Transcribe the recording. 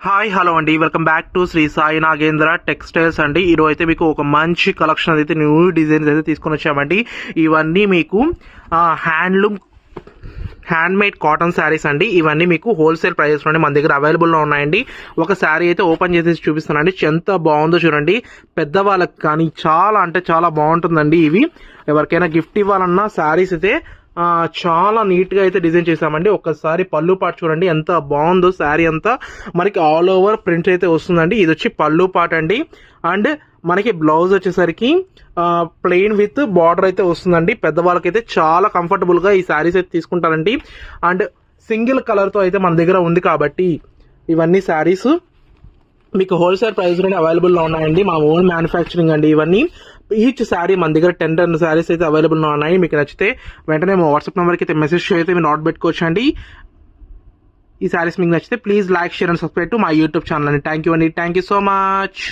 Hi hello అండి, welcome back to Sri Sai Nagendra textiles అండి. ఈరోజు అయితే మీకు ఒక మంచి కలెక్షన్ అయితే న్యూ డిజైన్స్ అయితే తీసుకొని వచ్చామండి. ఇవన్నీ మీకు హ్యాండ్మేడ్ కాటన్ శారీస్ అండి. ఇవన్నీ మీకు హోల్సేల్ ప్రైజెస్లోనే మన దగ్గర అవైలబుల్లో ఉన్నాయండి. ఒక శారీ అయితే ఓపెన్ చేసి చూపిస్తానండి. ఎంత బాగుందో చూడండి. పెద్దవాళ్ళకి కానీ చాలా అంటే చాలా బాగుంటుందండి. ఇవి ఎవరికైనా గిఫ్ట్ ఇవ్వాలన్నా శారీస్ అయితే చాలా నీట్గా అయితే డిజైన్ చేసామండి. ఒక్కసారి పళ్ళు పాటు చూడండి ఎంత బాగుందో. శారీ అంతా మనకి ఆల్ ఓవర్ ప్రింట్ అయితే వస్తుందండి. ఇది వచ్చి పళ్ళు పాట అండి. అండ్ మనకి బ్లౌజ్ వచ్చేసరికి ప్లెయిన్ విత్ బార్డర్ అయితే వస్తుందండి. పెద్దవాళ్ళకైతే చాలా కంఫర్టబుల్గా ఈ శారీస్ అయితే తీసుకుంటారండి. అండ్ సింగిల్ కలర్తో అయితే మన దగ్గర ఉంది కాబట్టి ఇవన్నీ శారీస్ మీకు హోల్సేల్ ప్రైస్లోనే అవైలబుల్లో ఉన్నాయండి. మా ఓన్ మ్యానుఫ్యాక్చరింగ్ అండి ఇవన్నీ. ఈచ్ శారీ మన దగ్గర 10 శారీస్ అయితే అవైలబుల్లో ఉన్నాయి. మీకు నచ్చితే వెంటనే మా వాట్సాప్ నెంబర్కి అయితే మెసేజ్ అయితే మీరు ఆర్డర్ పెట్టుకోవచ్చు అండి. ఈ శారీస్ మీకు నచ్చితే please like, share and subscribe to my YouTube channel అండి. థ్యాంక్ యూ అండి. Thank you so much.